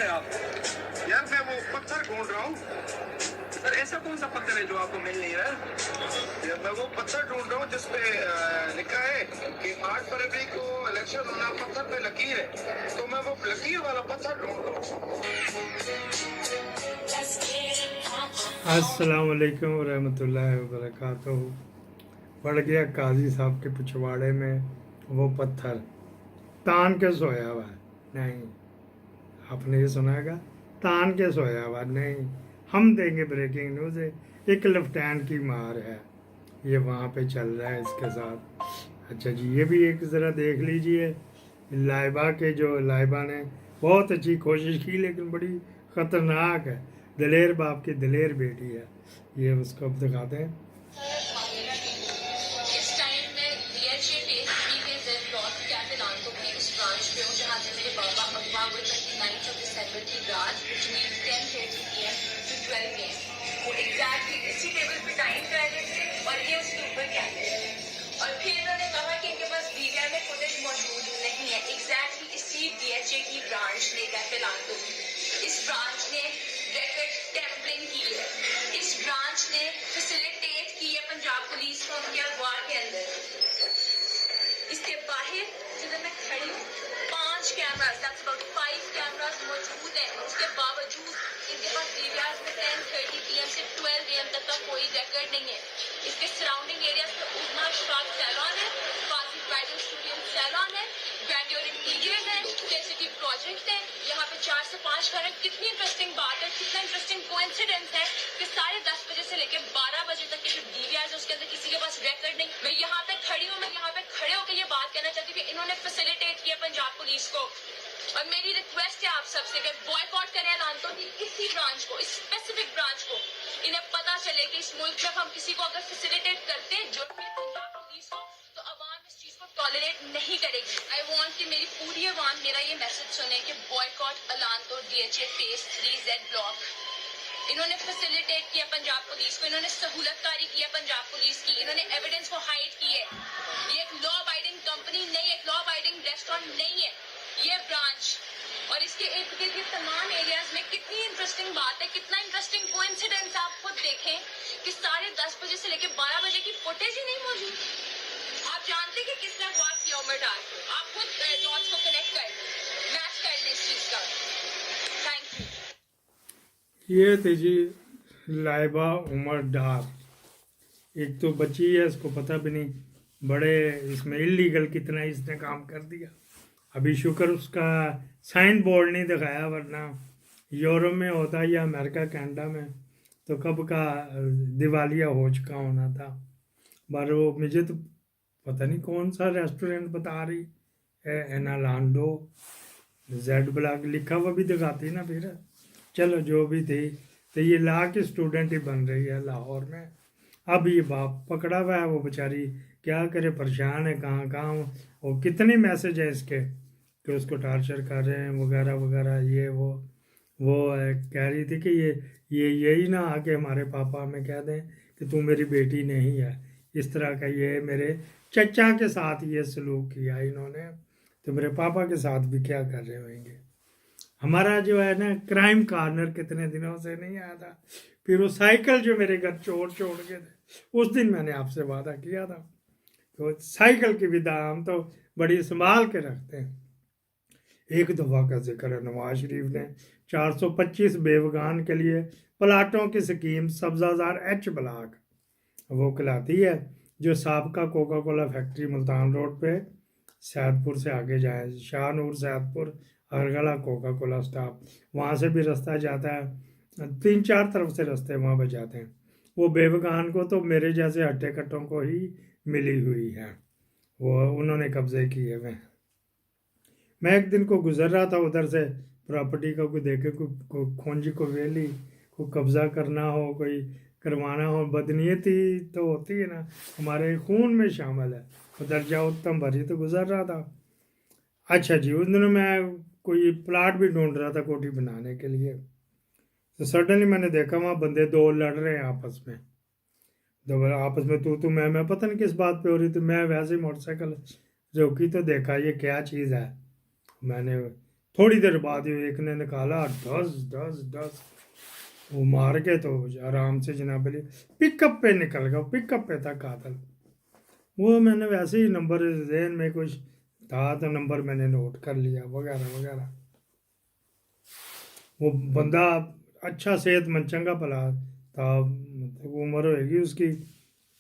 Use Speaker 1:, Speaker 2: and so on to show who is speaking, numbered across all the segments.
Speaker 1: रहे हैं आप?
Speaker 2: यार मैं वो पत्थर ढूंढ रहा हूँ।
Speaker 1: सर ऐसा कौन सा पत्थर है जो आपको मिल नहीं रहा है?
Speaker 2: यार मैं वो पत्थर ढूंढ रहा हूँ जिसपे लिखा है कि 8 फरवरी को इलेक्शन होना, पत्थर पे लकीर है, तो मैं वो लकीर वाला पत्थर ढूंढ रहा हूँ।
Speaker 3: अस्सलाम वालेकुम रहमतुल्लाहि व बरकातहू। पड़ गया काजी साहब के पिछवाड़े में वो पत्थर, तान के सोया हुआ है। नहीं, आपने ये सुनागा, तान के सोया हुआ नहीं। हम देंगे ब्रेकिंग न्यूज़ है, एक लेफ्टिनेंट की मार है, ये वहाँ पे चल रहा है इसके साथ। अच्छा जी, ये भी एक ज़रा देख लीजिए। लाइबा ने बहुत अच्छी कोशिश की, लेकिन बड़ी ख़तरनाक है। दलेर बाप की दलेर बेटी है। ये उसको अब दिखाते हैं।
Speaker 4: इस टाइम में डीएचए पेस्ट्री के जेड ब्लॉक कैफे लांटो की उस ब्रांच पे हूँ जहाँ जिसके बाबा अगवा हुए 29 दिसंबर की रात बिटवीन 10:30 PM to 12 AM। वो एग्जैक्टली इसी टेबल पे टाइम कर रहे थे और ये उसके ऊपर कैफे है। और फिर इन्होंने कहा कि इनके पास डीवीआर में फुटेज मौजूद नहीं है। एग्जैक्टली इसी डीएचए की ब्रांच ने कैफे लांटो की, इस ब्रांच ने रिकॉर्ड टेम्परिंग की है। इस ब्रांच ने फैसिलिटेट की है पंजाब पुलिस को उनके अगवा के अंदर। इसके बाहर जिधर मैं खड़ी हूँ 5 कैमरास, दैट्स अबाउट 5 कैमरास मौजूद हैं। उसके बावजूद इनके पास डीवीआर में 10:30 PM से 12 AM तक का कोई रिकॉर्ड नहीं है। इसके सराउंडिंग एरियाज में उजना श्राग सैलॉन है, फाजी ब्राइडल स्टूडियो सैलॉन है, ग्रैंडियर इंटीरियर है, सिटी प्रोजेक्ट है। यहाँ पे 4 से 5 घर है। कितनी इंटरेस्टिंग बात है, कितना इंटरेस्टिंग कोइंसिडेंस है कि 10:30 बजे से लेकर 12 बजे तक के जो डीवीआर है उसके अंदर किसी के पास रिकॉर्ड नहीं। मैं यहाँ पे खड़ी हूँ, मैं यहाँ पे खड़े होकर ये बात कहना चाहती हूँ कि इन्होंने फैसिलिटेट किया पंजाब पुलिस को। और मेरी रिक्वेस्ट है आप सबसे कि बॉयकॉट करें लांटो की इसी ब्रांच को, इस स्पेसिफिक ब्रांच को। इन्हें पता चले कि इस मुल्क में हम किसी को अगर फैसिलिटेट करते हैं जो पंजाब पुलिस को, तो अवाम इस चीज को टॉलरेट नहीं करेगी। आई वांट कि मेरी पूरी अवाम मेरा ये मैसेज सुने कि बॉयकॉट अलांटो डीएचए फेज 3 जेड ब्लॉक। इन्होंने फैसिलिटेट किया पंजाब पुलिस को, इन्होंने सहूलतकारी किया पंजाब पुलिस की, इन्होंने एविडेंस को हाइड की है। ये एक लॉ अबाइडिंग कंपनी नहीं है, एक लॉ अबाइडिंग रेस्टोरेंट नहीं है ये ब्रांच। और इसके इर्द गिर्द के तमाम एरियाज में कितनी इंटरेस्टिंग बात है, कितना इंटरेस्टिंग कोइंसिडेंस आप खुद देखें कि 10:30 बजे से लेकर 12 बजे की फुटेज ही नहीं मौजूद। आप जानते कि किसने अगवा किया उमर डार को, आप खुद डॉट्स को कनेक्ट कर लें, मैच कर लें इस चीज का। Thank you.
Speaker 3: ये थी जी लाइबा उमर डार। एक तो बच्ची है, इसको पता भी नहीं, बड़े इसमें इलीगल कितना इसने काम कर दिया। अभी शुक्र उसका साइन बोर्ड नहीं दिखाया, वरना यूरोप में होता या अमेरिका कनाडा में तो कब का दिवालिया हो चुका होना था। पर वो मुझे तो पता नहीं कौन सा रेस्टोरेंट बता रही है, एनालांडो जेड ब्लॉक लिखा हुआ भी दिखाती ना। फिर चलो जो भी थी, तो ये ला की स्टूडेंट ही बन रही है लाहौर में। अब ये बाप पकड़ा हुआ है, वो बेचारी क्या करे, परेशान है। कहाँ कहाँ और कितने मैसेज है इसके कि उसको टार्चर कर रहे हैं वगैरह वगैरह। ये वो कह रही थी कि यही ना आके हमारे पापा में कह दें कि तू मेरी बेटी नहीं है। इस तरह का ये मेरे चचा के साथ ये सलूक किया इन्होंने, तो मेरे पापा के साथ भी क्या कर रहे होंगे। हमारा जो है ना क्राइम कॉर्नर कितने दिनों से नहीं आया था। फिर वो साइकिल जो मेरे घर छोड़ के थे, उस दिन मैंने आपसे वादा किया था, तो साइकिल की भी दाम तो बड़ी संभाल के रखते हैं। एक दफ़ा का जिक्र है, नवाज शरीफ ने 425 बेवगान के लिए प्लाटों की स्कीम सब्जाजार एच ब्लॉक वो कहलाती है, जो साबका Coca Cola factory Multan road पे सैदपुर से आगे जाए, शाहनूर सैदपुर अरगला कोका कोला स्टॉप, वहाँ से भी रास्ता जाता है। 3-4 तरफ से रास्ते वहाँ पर जाते हैं। वो बेवगान को तो मेरे जैसे हट्टे कट्टों को ही मिली हुई है, वो उन्होंने कब्जे किए हुए। मैं एक दिन को गुजर रहा था उधर से, प्रॉपर्टी का कोई देखे कोई खोंजी को वेली को कब्जा करना हो, कोई करवाना हो, बदनीयती तो होती है ना, हमारे खून में शामिल है। उधर जाओ उत्तम भरी तो गुजर रहा था। अच्छा जी, उस दिन मैं कोई प्लाट भी ढूंढ रहा था कोठी बनाने के लिए, तो सडनली मैंने देखा वहाँ बंदे 2 लड़ रहे हैं आपस में। आपस में तू मैं पता नहीं किस बात पे हो रही थी। मैं वैसे ही मोटरसाइकिल रोकी तो देखा ये क्या चीज़ है। मैंने थोड़ी देर बाद ही एक ने निकाला, डस डस डस, वो मार के तो आराम से जनाब अली पिकअप पे निकल गया, पिकअप पे था कातिल। वो मैंने वैसे ही नंबर ज़हन में कुछ था तो नंबर मैंने नोट कर लिया वगैरह वगैरह। वो बंदा अच्छा सेहतमंद चंगा भला था, मतलब उम्र होएगी उसकी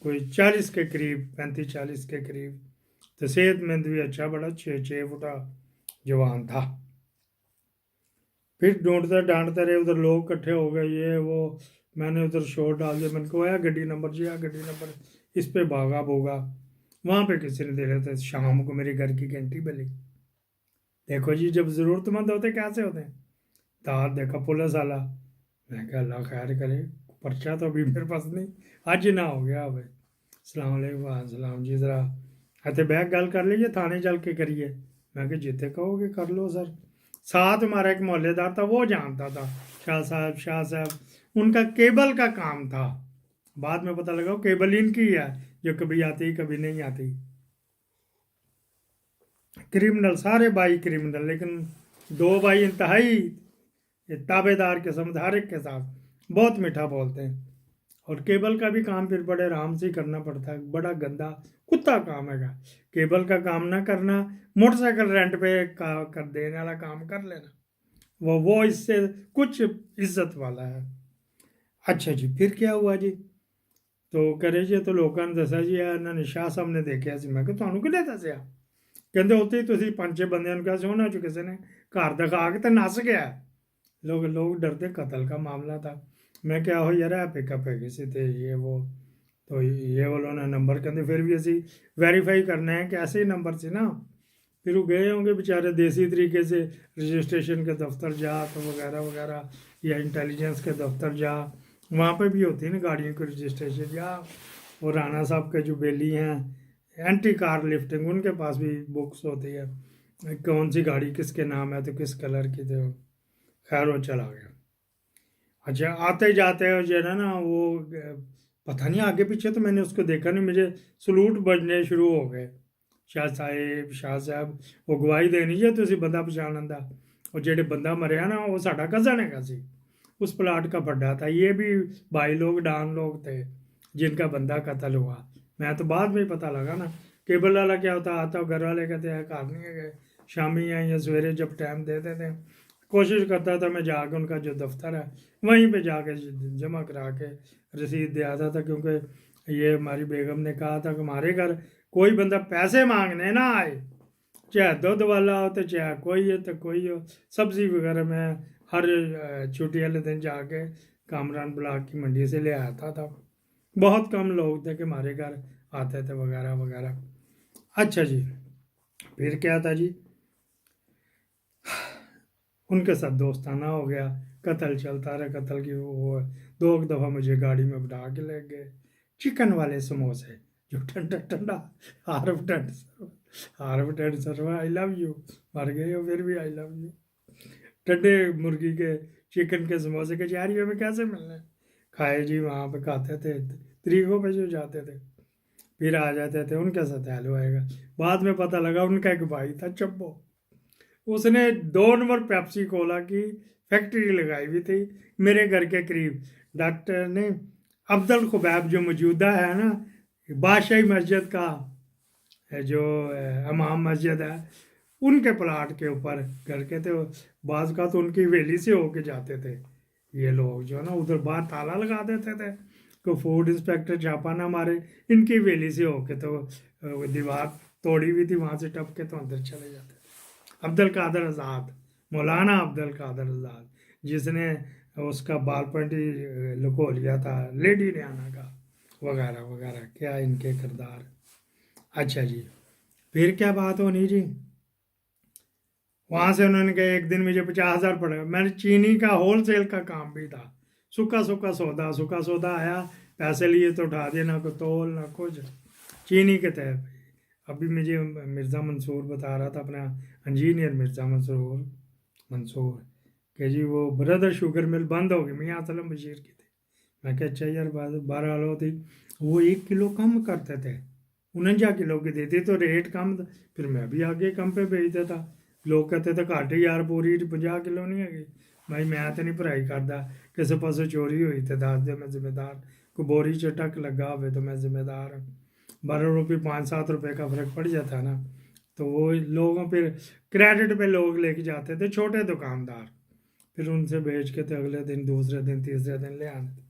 Speaker 3: कोई 40 के करीब, 35-40 के करीब, तो सेहतमंद भी अच्छा, बड़ा 6 फुटा जवान था। फिर ढूंढते डांटते रहे, उधर लोग इकट्ठे हो गए, ये वो, मैंने उधर शोर डाल दिया, मैंने कहा गड्डी नंबर जी, गड्डी नंबर, इस पे भागा भोगा। वहाँ पे किसी ने देखा था, शाम को मेरे घर की घंटी बली। देखो जी, जब ज़रूरतमंद होते कैसे होते हैं। तार देखा पुलिस वाला, मैं कहा अल्लाह खैर करे, पर्चा तो अभी मेरे पास नहीं, आज ना हो गया भाई। सलाम अलैकुम, सलाम जी, ज़रा हथे बैग गल कर लीजिए, थाने चल के करिए। मैं कहा जितने कहोगे कर लो सर। साथ हमारा एक मोहल्लेदार था, वो जानता था शाह साहब, उनका केबल का काम था। बाद में पता लगा वो केबल इनकी है, जो कभी आती कभी नहीं आती। क्रिमिनल, सारे भाई क्रिमिनल, लेकिन 2 भाई इंतहाई ताबेदार किस्म, हर एक के साथ बहुत मीठा बोलते हैं। और केबल का भी काम फिर बड़े आराम से करना पड़ता है, बड़ा गंदा कुत्ता काम है। केबल का काम ना करना, मोटरसाइकिल रेंट पे कर देने वाला काम कर लेना, वो इससे कुछ इज्जत वाला है। अच्छा जी, फिर क्या हुआ जी, तो करे जी तो लोगों ने दसा जी इन्होंने शाह साहब ने देखा सी। मैं ਤੁਹਾਨੂੰ ਕਿਹਨੇ ਦੱਸਿਆ? ਕਹਿੰਦੇ ਉੱਥੇ ਹੀ ਤੁਸੀਂ 5-6 ਬੰਦਿਆਂ ਨੂੰ ਕਿਹਾ ਸੀ, ਉਹਨਾਂ 'ਚੋਂ ਕਿਸੇ ਨੇ ਘਰ ਦਿਖਾ ਕੇ ਤੇ ਨੱਸ ਗਿਆ। लोग डरते, कत्ल का मामला था। मैं क्या हो यार पिकअप है किसी थे ये वो, तो ये वालों ने नंबर कहते फिर भी असी वेरीफाई करना है कि ऐसे ही नंबर से ना। फिर वो गए होंगे बेचारे देसी तरीके से, रजिस्ट्रेशन के दफ्तर जा तो वगैरह वगैरह, या इंटेलिजेंस के दफ्तर जा, वहाँ पे भी होती है ना गाड़ियों की रजिस्ट्रेशन, या और राना साहब के जो बेली हैं एंटी कार लिफ्टिंग, उनके पास भी बुक्स होती है, कौन सी गाड़ी किसके नाम है तो किस कलर की थे। खैर वो चला गया। अच्छा, आते जाते जो है ना वो पता नहीं आगे पीछे तो मैंने उसको देखा नहीं, मुझे सलूट बजने शुरू हो गए, शाह साहब वो गवाही देनी जे तुसी बंदा पछाण आंदा। और जेड़े बंदा मरिया ना वो साडा कज़न है सी, उस प्लाट का बड्डा था। ये भी भाई लोग डान लोग थे जिनका बंदा कत्ल हुआ। मैं तो बाद में पता लगा ना, केबल वाला क्या होता, आता घर वाले कहते हैं घर नहीं है गए, शामी या सवेरे जब टाइम देते थे, कोशिश करता था मैं जाके उनका जो दफ्तर है वहीं पे जाके जमा करा के रसीद दे आता था। क्योंकि ये हमारी बेगम ने कहा था कि हमारे घर कोई बंदा पैसे मांगने ना आए, चाहे दूध वाला हो तो चाहे कोई है तो कोई हो। सब्ज़ी वगैरह मैं हर छुट्टी वाले दिन जाके कामरान ब्लॉक की मंडी से ले आता था। बहुत कम लोग थे कि हमारे घर आते थे वगैरह वगैरह। अच्छा जी, फिर क्या था जी, उनके साथ दोस्ताना हो गया, कत्ल चलता रहा। कत्ल की वो 2 दफ़ा मुझे गाड़ी में बिठा के ले गए। चिकन वाले समोसे जो ठंडा ठंडा, हार्फ टेंड सर्व, आई लव यू, मर गए हो फिर भी आई लव यू। ठंडे मुर्गी के चिकन के समोसे के चारियों में कैसे मिलने, खाए जी, वहाँ पे खाते थे, तरीकों पे जो जाते थे, फिर आ जाते थे। उनके साथ हेलो आएगा। बाद में पता लगा उनका एक भाई था चब्बो, उसने 2 नंबर पेप्सी कोला की फैक्ट्री लगाई हुई थी मेरे घर के करीब। डॉक्टर ने अब्दुल खुबैब जो मौजूदा है ना बादशाही मस्जिद का जो इमाम मस्जिद है, उनके प्लाट के ऊपर घर के थे। बाज़ का तो उनकी हवेली से होके जाते थे ये लोग, जो है ना उधर बाहर ताला लगा देते थे को फूड इंस्पेक्टर छापा ना मारे। इनकी हवेली से होके तो दीवार तोड़ी हुई थी, वहाँ से टप के तो अंदर चले जाते। अब्दुल कादर आज़ाद, मौलाना अब्दुल कादर आज़ाद, जिसने उसका बाल पॉइंट लुको लिया था लेडी रियाना का वगैरह वगैरह, क्या इनके किरदार। अच्छा जी, फिर क्या बात होनी जी, वहाँ से उन्होंने कहा एक दिन मुझे 50,000 पड़ेगा। मैंने चीनी का होलसेल का काम भी था, सूखा सौदा आया, पैसे लिए तो उठा दिया, ना कोई तोल ना कुछ, चीनी के तहत। अभी मुझे मिर्ज़ा मंसूर बता रहा था, अपना इंजीनियर मिर्ज़ा मंसूर कि जी वो ब्रदर शुगर मिल बंद हो गई, मियाँ असलम बशीर की थी। मैं क्या अच्छा यार, 12 किलो थी, वो 1 किलो कम करते थे, 49 किलो की देती तो रेट कम था, फिर मैं भी आगे कम पे बेच देता। ਲੋਕ कहते ਤੇ ਘੱਟ ਯਾਰ ਪੂਰੀ 50 ਕਿਲੋ ਨਹੀਂ ਹੈਗੀ। ਭਾਈ ਮੈਂ ਤੇ ਨਹੀਂ ਭਰਾਈ ਕਰਦਾ, ਕਿਸੇ ਪਾਸੋਂ ਚੋਰੀ ਹੋਈ ਤੇ ਦੱਸ ਦੇ, ਮੈਂ ਜ਼ਿੰਮੇਦਾਰ। कोई बोरी चटक लगा हुए तो मैं जिम्मेदार हूँ। 12 रुपये 5-7 रुपये का फ़र्क पड़ जाता है ना, तो वो लोगों पे क्रेडिट पे लोग लेके जाते थे, छोटे दुकानदार, फिर उनसे बेच के तो अगले दिन, दूसरे दिन, तीसरे दिन ले आते।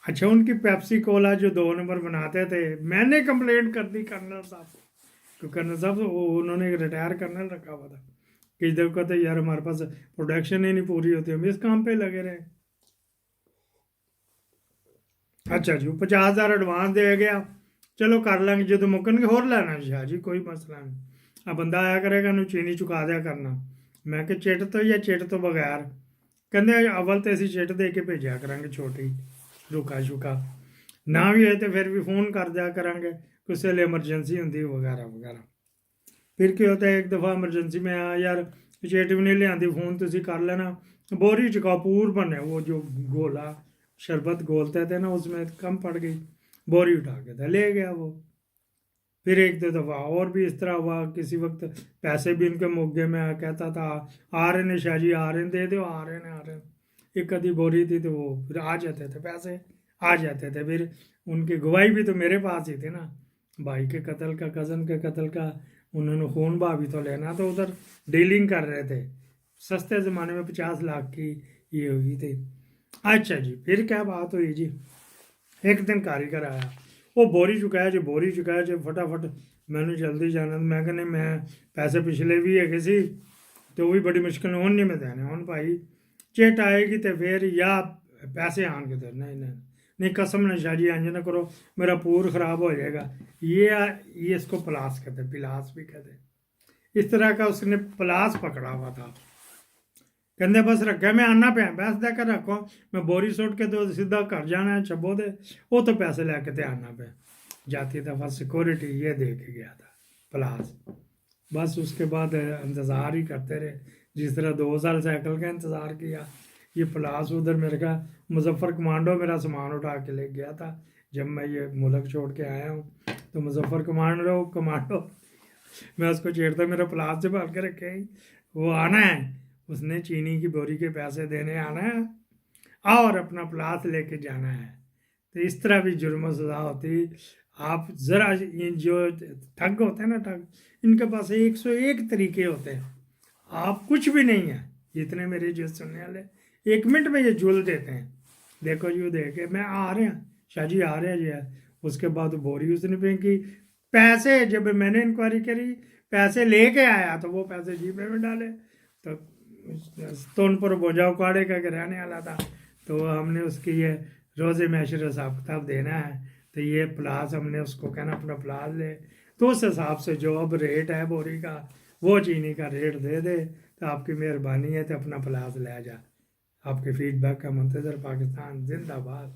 Speaker 3: अच्छा, उनकी पेप्सी कोला जो 2 नंबर बनाते थे, मैंने कंप्लेंट कर दी कर्नल साहब को। कर्नल साहब उन्होंने रिटायर कर्नल रखा हुआ था कि इधर कहते यार हमारे पास प्रोडक्शन ही नहीं पूरी होती, हम इस काम पे लगे रहे। अच्छा जी, 50,000 एडवांस दे गया, चलो कर लेंगे जो मुकन होर लेना शाह जी, कोई मसला नहीं। आ बंदा आया करेगा नू चीनी चुका दिया करना। मैं कि चिट तो या चिट तो बगैर, कहते अवल तो असी चिट दे के भेजा करांगे छोटी रुका शुका, ना भी है तो फिर भी फ़ोन कर दिया करांगे, किसी वेले एमरजेंसी होंगी वगैरह वगैरह। फिर क्या होता है, एक दफ़ा एमरजेंसी में आया यार चिट भी नहीं लियांदी, फ़ोन तुसी कर लेना, बोरी च कपूर बने, वो जो गोला शरबत गोलते थे ना, उसमें कम पड़ गई, बोरी उठा के था ले गया वो। फिर एक दो दफ़ा और भी इस तरह हुआ, किसी वक्त पैसे भी इनके मुग्गे में कहता था आ रहे ने शाह जी, आ रहे दे दो, आ रहे हैं। एक आधी बोरी थी तो वो फिर आ जाते थे, पैसे आ जाते थे। फिर उनकी गवाही भी तो मेरे पास ही थी ना, भाई के कत्ल का, कज़न के कत्ल का, उन्होंने खून बहा भी तो लेना, तो उधर डीलिंग कर रहे थे। सस्ते ज़माने में 50 लाख की ये हुई थी। अच्छा जी, फिर क्या बात हुई जी, एक दिन कारीगर आया, वो बोरी चुकाया जी, बोरी चुकाया जी, फटाफट मैंने जल्दी जाना। मैं कहने मैं पैसे पिछले भी है किसी, तो भी बड़ी मुश्किल हूँ नहीं मैं देने, हूँ भाई चिट आएगी तो फिर या पैसे आन के दे, नहीं कसम ने शाह जी इंज ना करो, मेरा पूर ख़राब हो जाएगा। ये इसको पलास कहते, पिलास भी कहते। इस तरह का उसने पलास पकड़ा हुआ था, कहते बस रखे मैं आना पे, बस दे कर रखो, मैं बोरी सुट के तो सीधा घर जाना है छब्बो दे, वो तो पैसे लेके ते आना पे। जाती दफ़ा सिक्योरिटी ये दे के गया था प्लास। बस उसके बाद इंतज़ार ही करते रहे, जिस तरह 2 साल साइकिल का इंतज़ार किया, ये प्लास उधर मेरे का मुजफ्फर कमांडो मेरा सामान उठा के ले गया था। जब मैं ये मुल्क छोड़ के आया हूँ तो मुजफ्फर कमांडो मैं उसको छेड़ता, मेरा प्लास से भर के रखे, वो आना है, उसने चीनी की बोरी के पैसे देने आना है और अपना प्लास लेके जाना है। तो इस तरह भी जुर्म सज़ा होती। आप ज़रा जो ठग होते हैं ना, ठग, इनके पास 101 तरीके होते हैं, आप कुछ भी नहीं है। जितने मेरे जो सुनने वाले 1 मिनट में ये जुल देते हैं, देखो यू देखे मैं आ रहे हैं शाह जी, आ रहे हैं जी है। उसके बाद बोरी उसने फेंकी, पैसे जब मैंने इंक्वायरी करी पैसे लेके आया तो वो पैसे जेब में डाले, तो उन पर बोझा उकाड़े का रहने वाला था। तो हमने उसकी ये रोज़े मैशर हिसाब किताब देना है, तो ये प्लास हमने उसको कहना अपना प्लास ले, तो उस हिसाब से जो अब रेट है बोरी का वो चीनी का रेट दे दे। तो आपकी मेहरबानी है, तो अपना प्लास ले जा। आपके फीडबैक का मुंतज़र, पाकिस्तान जिंदाबाद।